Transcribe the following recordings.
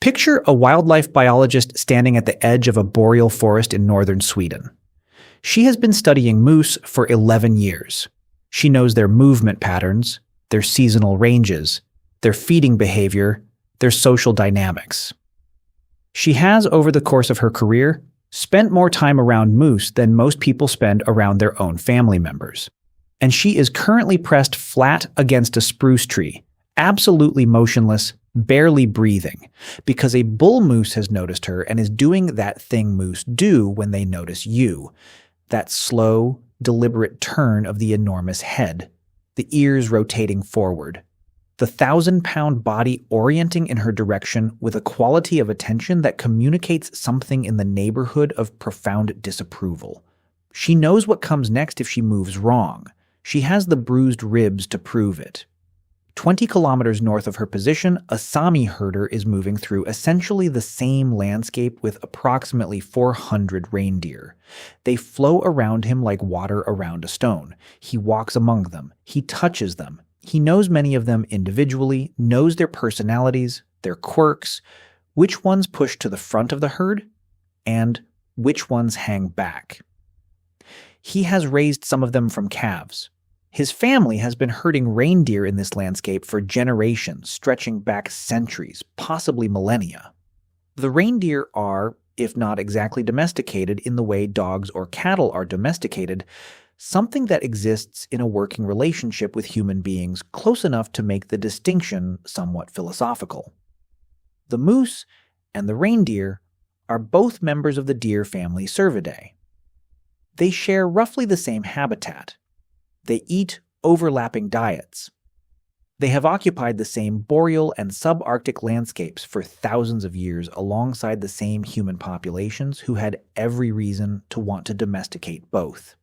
Picture a wildlife biologist standing at the edge of a boreal forest in northern Sweden. She has been studying moose for 11 years. She knows their movement patterns, their seasonal ranges, their feeding behavior, their social dynamics. She has, over the course of her career, spent more time around moose than most people spend around their own family members. And she is currently pressed flat against a spruce tree, absolutely motionless, barely breathing, because a bull moose has noticed her and is doing that thing moose do when they notice you. That slow, deliberate turn of the enormous head, the ears rotating forward, the 1,000-pound body orienting in her direction with a quality of attention that communicates something in the neighborhood of profound disapproval. She knows what comes next if she moves wrong. She has the bruised ribs to prove it. 20 kilometers north of her position, a Sami herder is moving through essentially the same landscape with approximately 400 reindeer. They flow around him like water around a stone. He walks among them. He touches them. He knows many of them individually, knows their personalities, their quirks, which ones push to the front of the herd, and which ones hang back. He has raised some of them from calves. His family has been herding reindeer in this landscape for generations, stretching back centuries, possibly millennia. The reindeer are, if not exactly domesticated in the way dogs or cattle are domesticated, something that exists in a working relationship with human beings close enough to make the distinction somewhat philosophical. The moose and the reindeer are both members of the deer family Cervidae. They share roughly the same habitat. They eat overlapping diets. They have occupied the same boreal and subarctic landscapes for thousands of years alongside the same human populations who had every reason to want to domesticate both.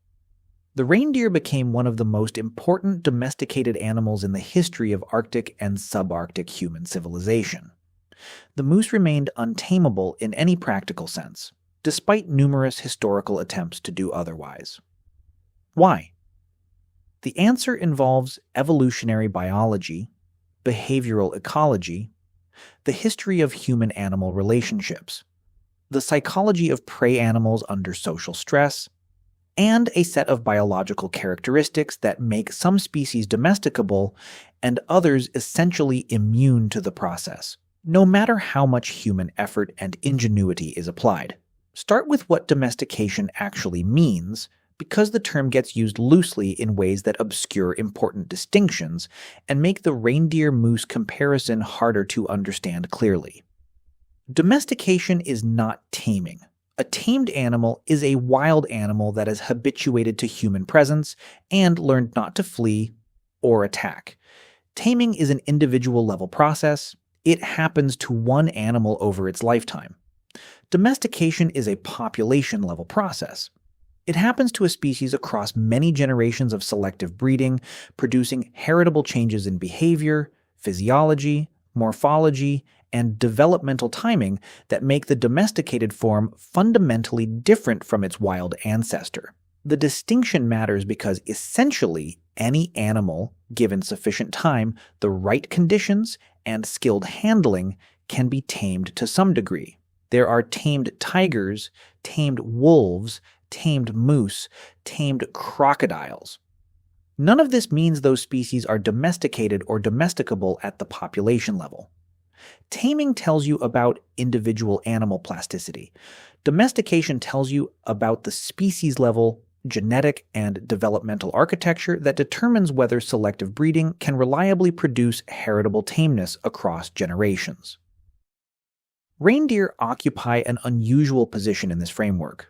The reindeer became one of the most important domesticated animals in the history of Arctic and subarctic human civilization. The moose remained untameable in any practical sense, despite numerous historical attempts to do otherwise. Why? The answer involves evolutionary biology, behavioral ecology, the history of human-animal relationships, the psychology of prey animals under social stress, and a set of biological characteristics that make some species domesticable and others essentially immune to the process, no matter how much human effort and ingenuity is applied. Start with what domestication actually means, because the term gets used loosely in ways that obscure important distinctions and make the reindeer-moose comparison harder to understand clearly. Domestication is not taming. A tamed animal is a wild animal that is habituated to human presence and learned not to flee or attack. Taming is an individual-level process. It happens to one animal over its lifetime. Domestication is a population-level process. It happens to a species across many generations of selective breeding, producing heritable changes in behavior, physiology, morphology, and developmental timing that make the domesticated form fundamentally different from its wild ancestor. The distinction matters because essentially any animal, given sufficient time, the right conditions, and skilled handling, can be tamed to some degree. There are tamed tigers, tamed wolves, tamed moose, tamed crocodiles. None of this means those species are domesticated or domesticable at the population level. Taming tells you about individual animal plasticity. Domestication tells you about the species-level genetic and developmental architecture that determines whether selective breeding can reliably produce heritable tameness across generations. Reindeer occupy an unusual position in this framework.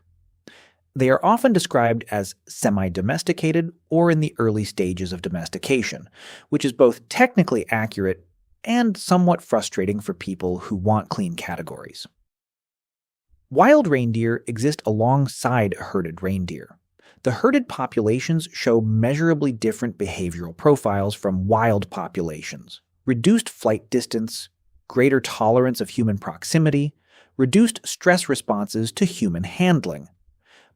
They are often described as semi-domesticated or in the early stages of domestication, which is both technically accurate and somewhat frustrating for people who want clean categories. Wild reindeer exist alongside herded reindeer. The herded populations show measurably different behavioral profiles from wild populations: reduced flight distance, greater tolerance of human proximity, reduced stress responses to human handling.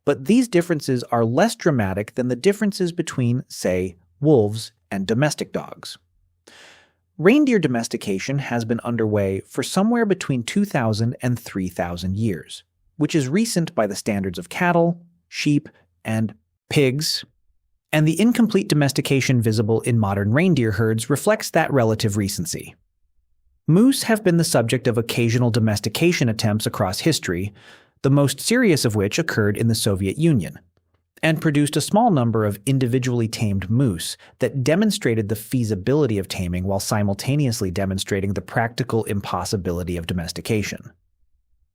But these differences are less dramatic than the differences between, say, wolves and domestic dogs. Reindeer domestication has been underway for somewhere between 2,000 and 3,000 years, which is recent by the standards of cattle, sheep, and pigs, and the incomplete domestication visible in modern reindeer herds reflects that relative recency. Moose have been the subject of occasional domestication attempts across history, the most serious of which occurred in the Soviet Union, and produced a small number of individually tamed moose that demonstrated the feasibility of taming while simultaneously demonstrating the practical impossibility of domestication.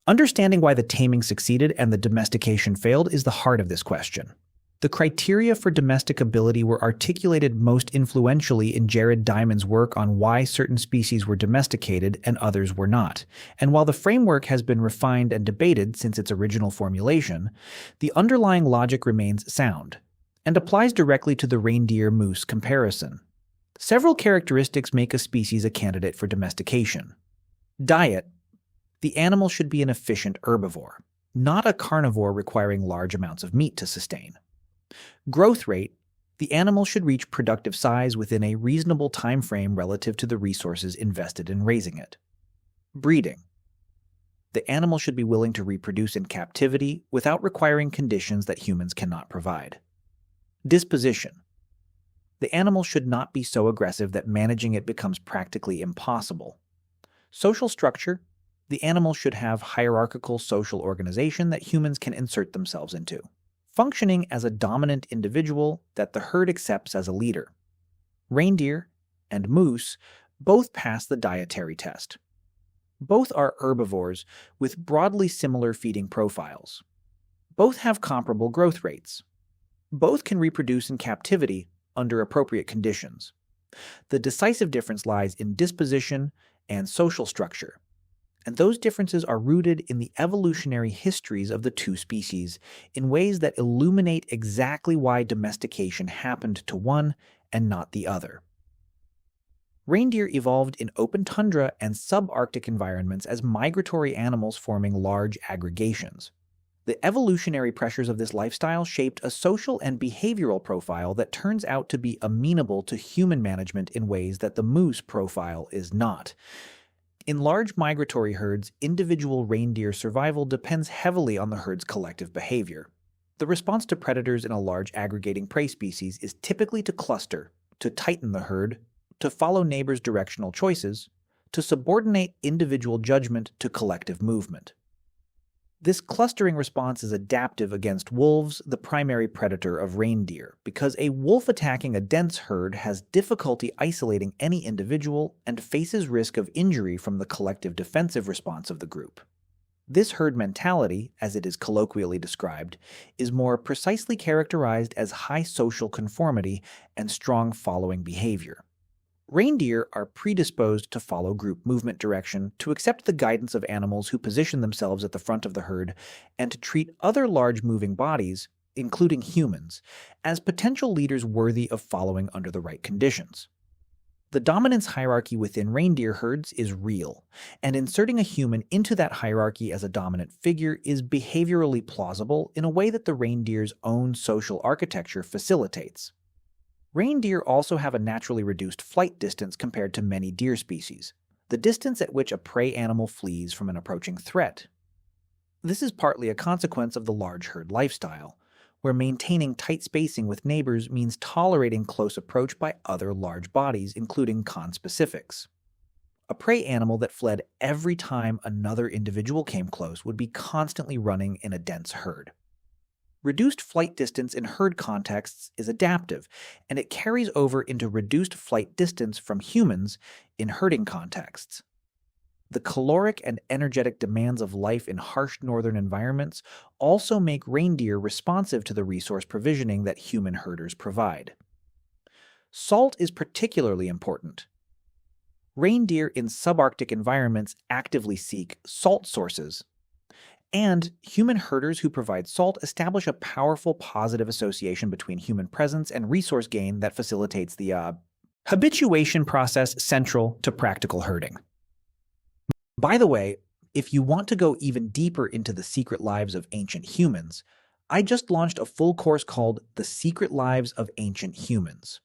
Understanding why the taming succeeded and the domestication failed is the heart of this question. The criteria for domesticability were articulated most influentially in Jared Diamond's work on why certain species were domesticated and others were not. And while the framework has been refined and debated since its original formulation, the underlying logic remains sound and applies directly to the reindeer-moose comparison. Several characteristics make a species a candidate for domestication. Diet: the animal should be an efficient herbivore, not a carnivore requiring large amounts of meat to sustain. Growth rate: the animal should reach productive size within a reasonable time frame relative to the resources invested in raising it. Breeding: the animal should be willing to reproduce in captivity without requiring conditions that humans cannot provide. Disposition: the animal should not be so aggressive that managing it becomes practically impossible. Social structure: the animal should have hierarchical social organization that humans can insert themselves into, functioning as a dominant individual that the herd accepts as a leader. Reindeer and moose both pass the dietary test. Both are herbivores with broadly similar feeding profiles. Both have comparable growth rates. Both can reproduce in captivity under appropriate conditions. The decisive difference lies in disposition and social structure, and those differences are rooted in the evolutionary histories of the two species in ways that illuminate exactly why domestication happened to one and not the other. Reindeer evolved in open tundra and subarctic environments as migratory animals forming large aggregations. The evolutionary pressures of this lifestyle shaped a social and behavioral profile that turns out to be amenable to human management in ways that the moose profile is not. In large migratory herds, individual reindeer survival depends heavily on the herd's collective behavior. The response to predators in a large aggregating prey species is typically to cluster, to tighten the herd, to follow neighbors' directional choices, to subordinate individual judgment to collective movement. This clustering response is adaptive against wolves, the primary predator of reindeer, because a wolf attacking a dense herd has difficulty isolating any individual and faces risk of injury from the collective defensive response of the group. This herd mentality, as it is colloquially described, is more precisely characterized as high social conformity and strong following behavior. Reindeer are predisposed to follow group movement direction, to accept the guidance of animals who position themselves at the front of the herd, and to treat other large moving bodies, including humans, as potential leaders worthy of following under the right conditions. The dominance hierarchy within reindeer herds is real, and inserting a human into that hierarchy as a dominant figure is behaviorally plausible in a way that the reindeer's own social architecture facilitates. Reindeer also have a naturally reduced flight distance compared to many deer species, the distance at which a prey animal flees from an approaching threat. This is partly a consequence of the large herd lifestyle, where maintaining tight spacing with neighbors means tolerating close approach by other large bodies, including conspecifics. A prey animal that fled every time another individual came close would be constantly running in a dense herd. Reduced flight distance in herd contexts is adaptive, and it carries over into reduced flight distance from humans in herding contexts. The caloric and energetic demands of life in harsh northern environments also make reindeer responsive to the resource provisioning that human herders provide. Salt is particularly important. Reindeer in subarctic environments actively seek salt sources, and human herders who provide salt establish a powerful positive association between human presence and resource gain that facilitates the habituation process central to practical herding. By the way, if you want to go even deeper into the secret lives of ancient humans, I just launched a full course called The Secret Lives of Ancient Humans.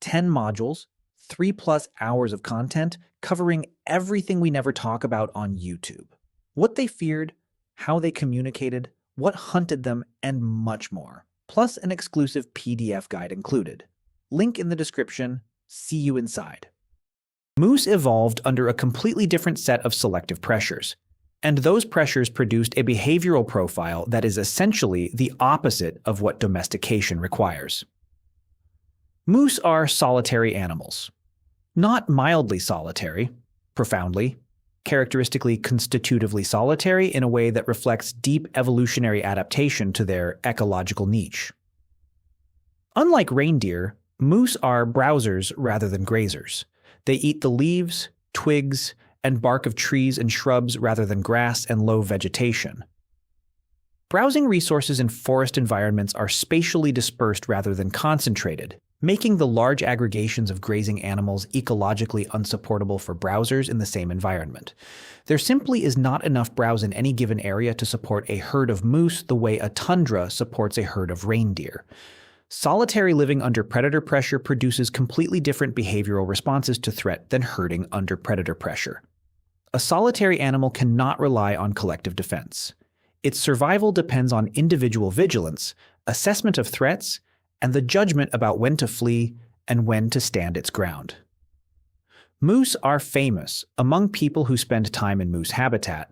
10 modules, 3+ hours of content covering everything we never talk about on YouTube. What they feared, how they communicated, what hunted them, and much more. Plus an exclusive PDF guide included. Link in the description. See you inside. Moose evolved under a completely different set of selective pressures, and those pressures produced a behavioral profile that is essentially the opposite of what domestication requires. Moose are solitary animals. Not mildly solitary, profoundly, characteristically constitutively solitary in a way that reflects deep evolutionary adaptation to their ecological niche. Unlike reindeer, moose are browsers rather than grazers. They eat the leaves, twigs, and bark of trees and shrubs rather than grass and low vegetation. Browsing resources in forest environments are spatially dispersed rather than concentrated, making the large aggregations of grazing animals ecologically unsupportable for browsers in the same environment. There simply is not enough browse in any given area to support a herd of moose the way a tundra supports a herd of reindeer. Solitary living under predator pressure produces completely different behavioral responses to threat than herding under predator pressure. A solitary animal cannot rely on collective defense. Its survival depends on individual vigilance, assessment of threats, and the judgment about when to flee and when to stand its ground. Moose are famous among people who spend time in moose habitat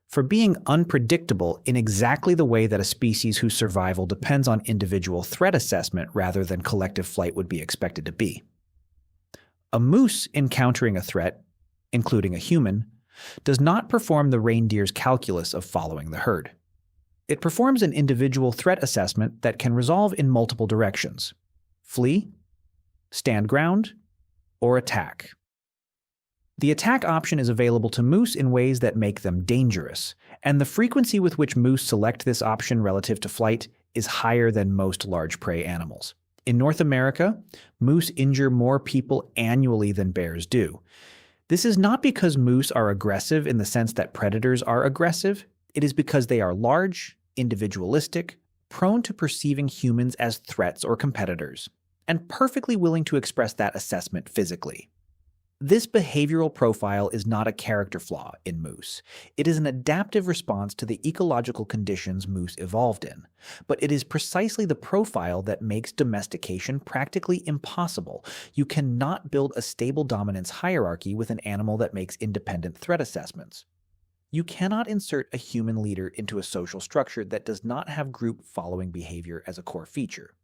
for being unpredictable in exactly the way that a species whose survival depends on individual threat assessment rather than collective flight would be expected to be. A moose encountering a threat, including a human, does not perform the reindeer's calculus of following the herd. It performs an individual threat assessment that can resolve in multiple directions: flee, stand ground, or attack. The attack option is available to moose in ways that make them dangerous, and the frequency with which moose select this option relative to flight is higher than most large prey animals. In North America, moose injure more people annually than bears do. This is not because moose are aggressive in the sense that predators are aggressive. It is because they are large, individualistic, prone to perceiving humans as threats or competitors, and perfectly willing to express that assessment physically. This behavioral profile is not a character flaw in moose. It is an adaptive response to the ecological conditions moose evolved in, but it is precisely the profile that makes domestication practically impossible. You cannot build a stable dominance hierarchy with an animal that makes independent threat assessments. You cannot insert a human leader into a social structure that does not have group-following behavior as a core feature.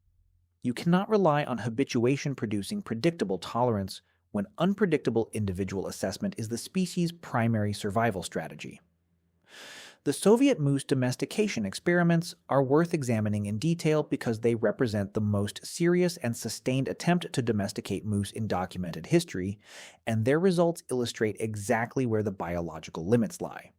You cannot rely on habituation producing predictable tolerance when unpredictable individual assessment is the species' primary survival strategy. The Soviet moose domestication experiments are worth examining in detail because they represent the most serious and sustained attempt to domesticate moose in documented history, and their results illustrate exactly where the biological limits lie.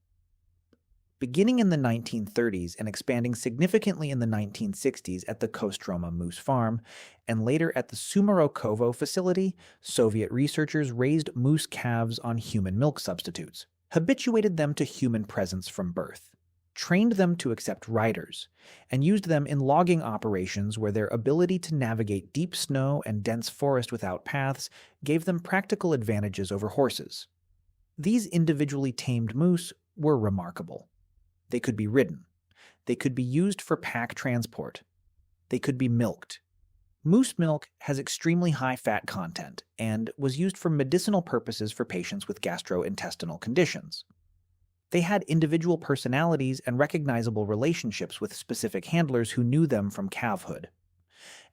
Beginning in the 1930s and expanding significantly in the 1960s at the Kostroma Moose Farm, and later at the Sumarokovo facility, Soviet researchers raised moose calves on human milk substitutes, habituated them to human presence from birth, trained them to accept riders, and used them in logging operations where their ability to navigate deep snow and dense forest without paths gave them practical advantages over horses. These individually tamed moose were remarkable. They could be ridden. They could be used for pack transport. They could be milked. Moose milk has extremely high fat content and was used for medicinal purposes for patients with gastrointestinal conditions. They had individual personalities and recognizable relationships with specific handlers who knew them from calfhood.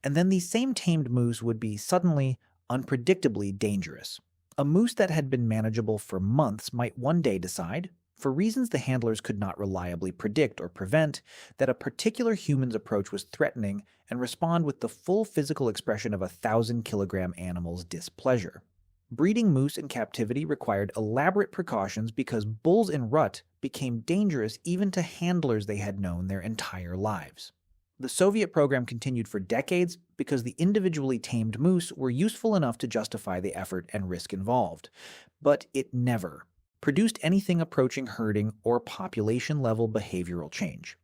And then these same tamed moose would be suddenly, unpredictably dangerous. A moose that had been manageable for months might one day decide, for reasons the handlers could not reliably predict or prevent, that a particular human's approach was threatening and respond with the full physical expression of a 1,000-kilogram animal's displeasure. Breeding moose in captivity required elaborate precautions because bulls in rut became dangerous even to handlers they had known their entire lives. The Soviet program continued for decades because the individually tamed moose were useful enough to justify the effort and risk involved, but it never produced anything approaching herding or population-level behavioral change.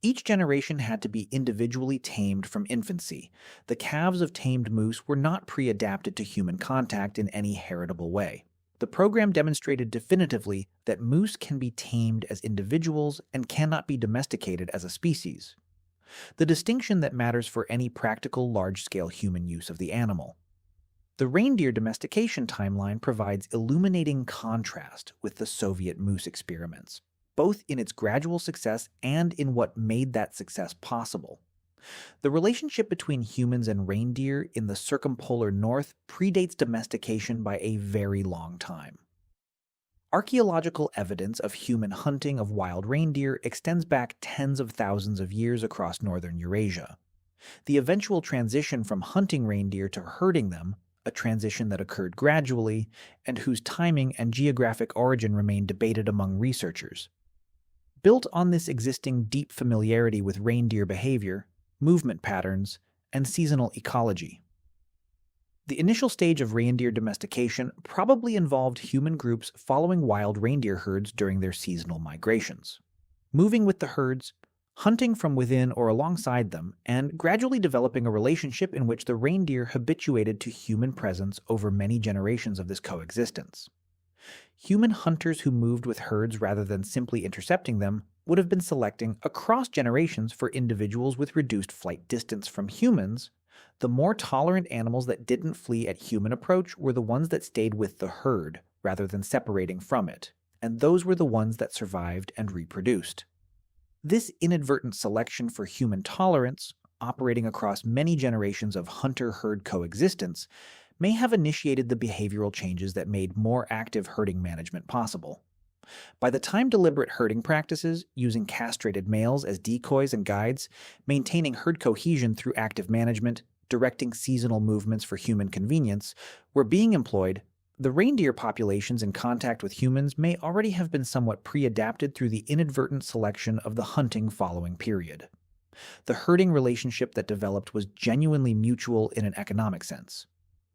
Each generation had to be individually tamed from infancy. The calves of tamed moose were not pre-adapted to human contact in any heritable way. The program demonstrated definitively that moose can be tamed as individuals and cannot be domesticated as a species. The distinction that matters for any practical large-scale human use of the animal. The reindeer domestication timeline provides illuminating contrast with the Soviet moose experiments, both in its gradual success and in what made that success possible. The relationship between humans and reindeer in the circumpolar north predates domestication by a very long time. Archaeological evidence of human hunting of wild reindeer extends back tens of thousands of years across northern Eurasia. The eventual transition from hunting reindeer to herding them, a transition that occurred gradually and whose timing and geographic origin remain debated among researchers. Built on this existing deep familiarity with reindeer behavior, movement patterns, and seasonal ecology. The initial stage of reindeer domestication probably involved human groups following wild reindeer herds during their seasonal migrations, moving with the herds, hunting from within or alongside them, and gradually developing a relationship in which the reindeer habituated to human presence over many generations of this coexistence. Human hunters who moved with herds rather than simply intercepting them would have been selecting across generations for individuals with reduced flight distance from humans. The more tolerant animals that didn't flee at human approach were the ones that stayed with the herd rather than separating from it, and those were the ones that survived and reproduced. This inadvertent selection for human tolerance, operating across many generations of hunter-herd coexistence, may have initiated the behavioral changes that made more active herding management possible. By the time deliberate herding practices, using castrated males as decoys and guides, maintaining herd cohesion through active management, directing seasonal movements for human convenience, were being employed, the reindeer populations in contact with humans may already have been somewhat pre-adapted through the inadvertent selection of the hunting following period. The herding relationship that developed was genuinely mutual in an economic sense.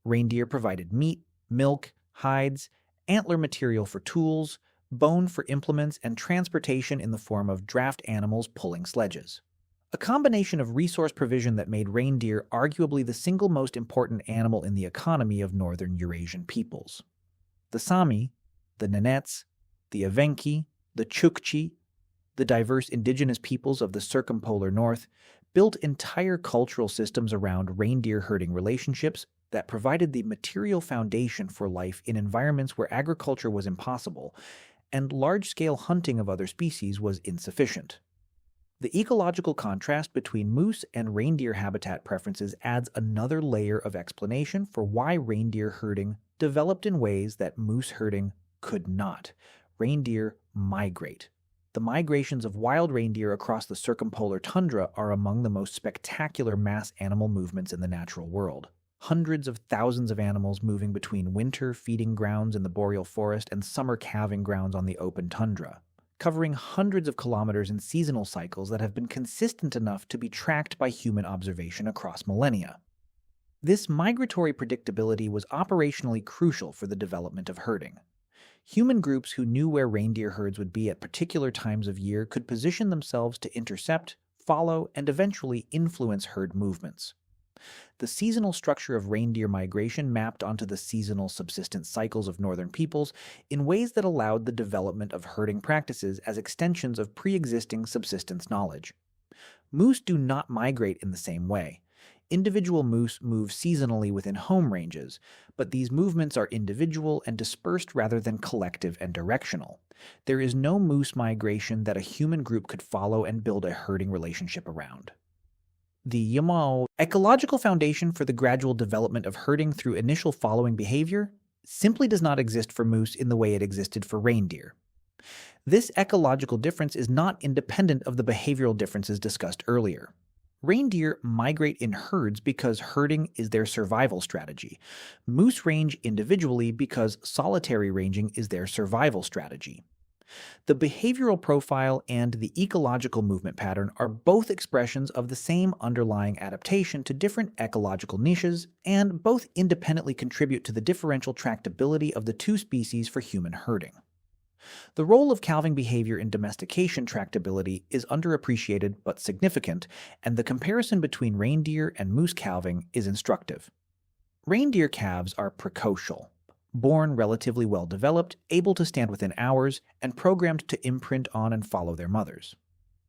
Reindeer provided meat, milk, hides, antler material for tools, bone for implements, and transportation in the form of draft animals pulling sledges. A combination of resource provision that made reindeer arguably the single most important animal in the economy of northern Eurasian peoples. The Sami, the Nenets, the Evenki, the Chukchi, the diverse indigenous peoples of the circumpolar north built entire cultural systems around reindeer herding relationships that provided the material foundation for life in environments where agriculture was impossible and large-scale hunting of other species was insufficient. The ecological contrast between moose and reindeer habitat preferences adds another layer of explanation for why reindeer herding developed in ways that moose herding could not. Reindeer migrate. The migrations of wild reindeer across the circumpolar tundra are among the most spectacular mass animal movements in the natural world. Hundreds of thousands of animals moving between winter feeding grounds in the boreal forest and summer calving grounds on the open tundra, covering hundreds of kilometers in seasonal cycles that have been consistent enough to be tracked by human observation across millennia. This migratory predictability was operationally crucial for the development of herding. Human groups who knew where reindeer herds would be at particular times of year could position themselves to intercept, follow, and eventually influence herd movements. The seasonal structure of reindeer migration mapped onto the seasonal subsistence cycles of northern peoples in ways that allowed the development of herding practices as extensions of pre-existing subsistence knowledge. Moose do not migrate in the same way. Individual moose move seasonally within home ranges, but these movements are individual and dispersed rather than collective and directional. There is no moose migration that a human group could follow and build a herding relationship around. The ecological foundation for the gradual development of herding through initial following behavior simply does not exist for moose in the way it existed for reindeer. This ecological difference is not independent of the behavioral differences discussed earlier. Reindeer migrate in herds because herding is their survival strategy. Moose range individually because solitary ranging is their survival strategy. The behavioral profile and the ecological movement pattern are both expressions of the same underlying adaptation to different ecological niches, and both independently contribute to the differential tractability of the two species for human herding. The role of calving behavior in domestication tractability is underappreciated but significant, and the comparison between reindeer and moose calving is instructive. Reindeer calves are precocial, born relatively well developed, able to stand within hours, and programmed to imprint on and follow their mothers.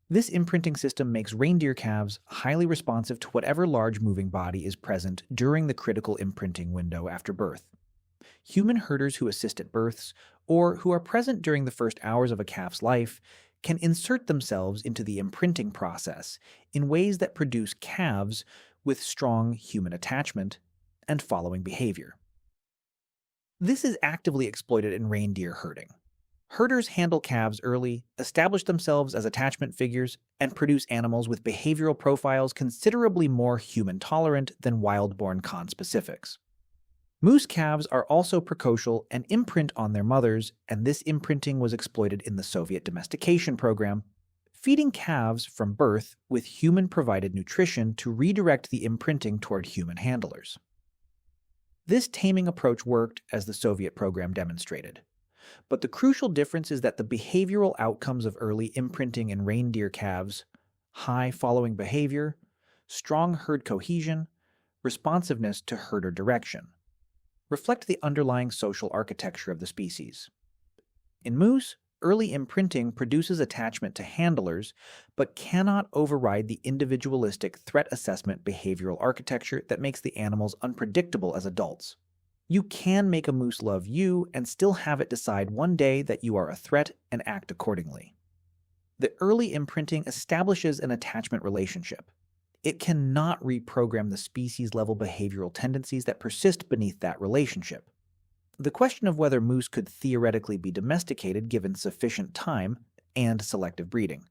This imprinting system makes reindeer calves highly responsive to whatever large moving body is present during the critical imprinting window after birth. Human herders who assist at births, or who are present during the first hours of a calf's life, can insert themselves into the imprinting process in ways that produce calves with strong human attachment and following behavior. This is actively exploited in reindeer herding. Herders handle calves early, establish themselves as attachment figures, and produce animals with behavioral profiles considerably more human-tolerant than wild-born conspecifics. Moose calves are also precocial and imprint on their mothers, and this imprinting was exploited in the Soviet domestication program, feeding calves from birth with human-provided nutrition to redirect the imprinting toward human handlers. This taming approach worked, as the Soviet program demonstrated. But the crucial difference is that the behavioral outcomes of early imprinting in reindeer calves, high following behavior, strong herd cohesion, responsiveness to herder direction, reflect the underlying social architecture of the species. In moose, early imprinting produces attachment to handlers, but cannot override the individualistic threat assessment behavioral architecture that makes the animals unpredictable as adults. You can make a moose love you and still have it decide one day that you are a threat and act accordingly. The early imprinting establishes an attachment relationship. It cannot reprogram the species-level behavioral tendencies that persist beneath that relationship. The question of whether moose could theoretically be domesticated given sufficient time and selective breeding.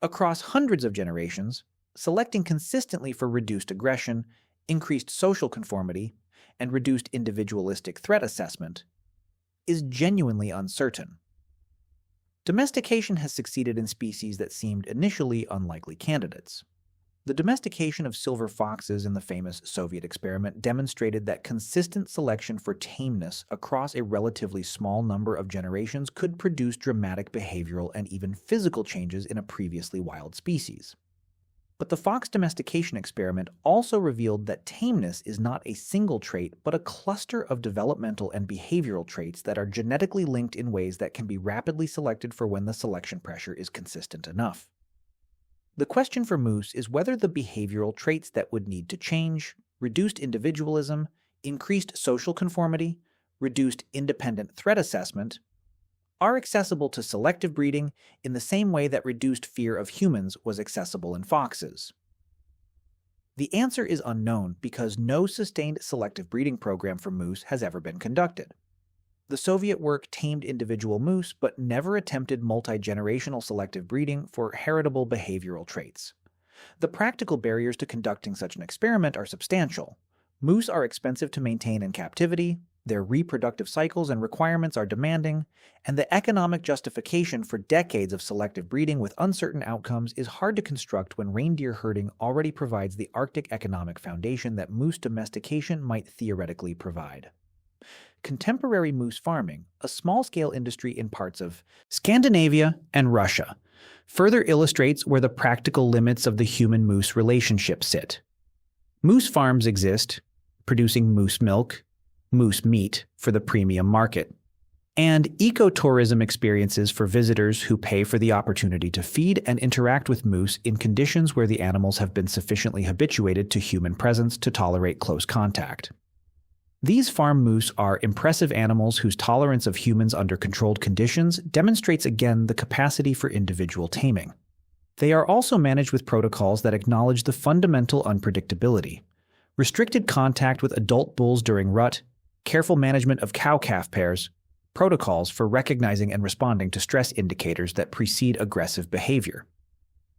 Across hundreds of generations, selecting consistently for reduced aggression, increased social conformity, and reduced individualistic threat assessment is genuinely uncertain. Domestication has succeeded in species that seemed initially unlikely candidates. The domestication of silver foxes in the famous Soviet experiment demonstrated that consistent selection for tameness across a relatively small number of generations could produce dramatic behavioral and even physical changes in a previously wild species. But the fox domestication experiment also revealed that tameness is not a single trait, but a cluster of developmental and behavioral traits that are genetically linked in ways that can be rapidly selected for when the selection pressure is consistent enough. The question for moose is whether the behavioral traits that would need to change, reduced individualism, increased social conformity, reduced independent threat assessment, are accessible to selective breeding in the same way that reduced fear of humans was accessible in foxes. The answer is unknown because no sustained selective breeding program for moose has ever been conducted. The Soviet work tamed individual moose but never attempted multi-generational selective breeding for heritable behavioral traits. The practical barriers to conducting such an experiment are substantial. Moose are expensive to maintain in captivity, their reproductive cycles and requirements are demanding, and the economic justification for decades of selective breeding with uncertain outcomes is hard to construct when reindeer herding already provides the Arctic economic foundation that moose domestication might theoretically provide. Contemporary moose farming, a small-scale industry in parts of Scandinavia and Russia, further illustrates where the practical limits of the human-moose relationship sit. Moose farms exist, producing moose milk, moose meat for the premium market, and ecotourism experiences for visitors who pay for the opportunity to feed and interact with moose in conditions where the animals have been sufficiently habituated to human presence to tolerate close contact. These farm moose are impressive animals whose tolerance of humans under controlled conditions demonstrates again the capacity for individual taming. They are also managed with protocols that acknowledge the fundamental unpredictability: restricted contact with adult bulls during rut, careful management of cow-calf pairs, protocols for recognizing and responding to stress indicators that precede aggressive behavior.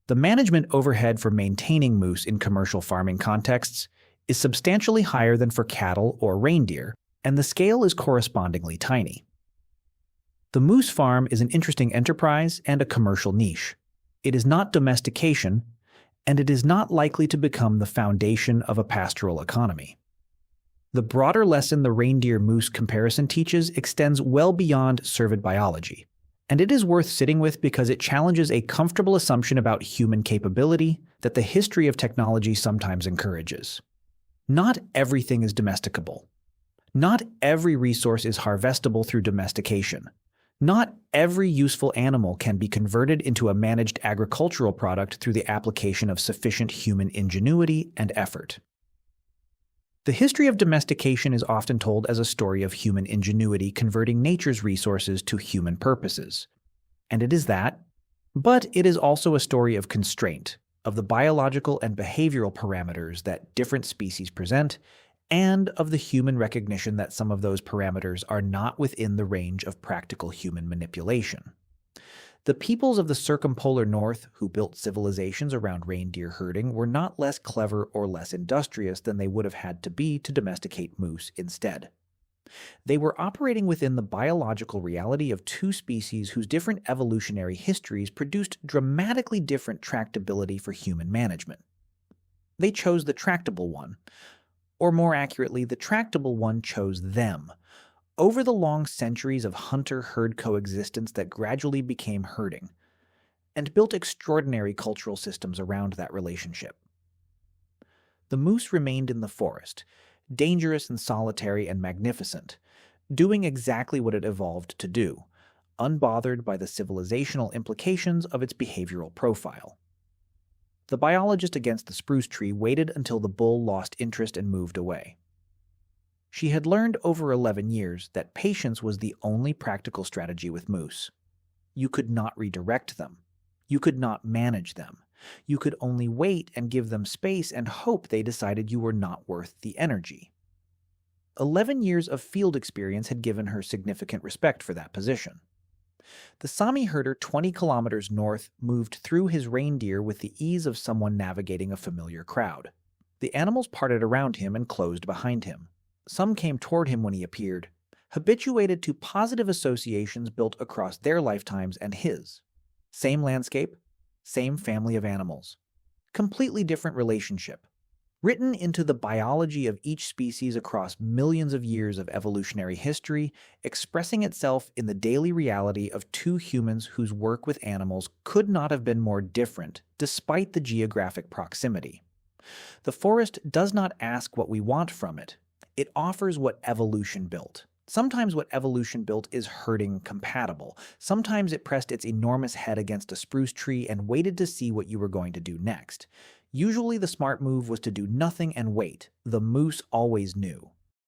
The management overhead for maintaining moose in commercial farming contexts is substantially higher than for cattle or reindeer, and the scale is correspondingly tiny. The moose farm is an interesting enterprise and a commercial niche. It is not domestication, and it is not likely to become the foundation of a pastoral economy. The broader lesson the reindeer-moose comparison teaches extends well beyond cervid biology. And it is worth sitting with because it challenges a comfortable assumption about human capability that the history of technology sometimes encourages. Not everything is domesticable. Not every resource is harvestable through domestication. Not every useful animal can be converted into a managed agricultural product through the application of sufficient human ingenuity and effort. The history of domestication is often told as a story of human ingenuity converting nature's resources to human purposes. And it is that, but it is also a story of constraint, of the biological and behavioral parameters that different species present, and of the human recognition that some of those parameters are not within the range of practical human manipulation. The peoples of the circumpolar north who built civilizations around reindeer herding were not less clever or less industrious than they would have had to be to domesticate moose instead. They were operating within the biological reality of two species whose different evolutionary histories produced dramatically different tractability for human management. They chose the tractable one, or more accurately, the tractable one chose them. Over the long centuries of hunter-herd coexistence that gradually became herding, and built extraordinary cultural systems around that relationship. The moose remained in the forest, dangerous and solitary and magnificent, doing exactly what it evolved to do, unbothered by the civilizational implications of its behavioral profile. The biologist against the spruce tree waited until the bull lost interest and moved away. She had learned over 11 years that patience was the only practical strategy with moose. You could not redirect them. You could not manage them. You could only wait and give them space and hope they decided you were not worth the energy. 11 years of field experience had given her significant respect for that position. The Sami herder 20 kilometers north moved through his reindeer with the ease of someone navigating a familiar crowd. The animals parted around him and closed behind him. Some came toward him when he appeared, habituated to positive associations built across their lifetimes and his. Same landscape, same family of animals. Completely different relationship. Written into the biology of each species across millions of years of evolutionary history, expressing itself in the daily reality of two humans whose work with animals could not have been more different despite the geographic proximity. The forest does not ask what we want from it. It offers what evolution built. Sometimes what evolution built is herding compatible. Sometimes it pressed its enormous head against a spruce tree and waited to see what you were going to do next. Usually the smart move was to do nothing and wait. The moose always knew.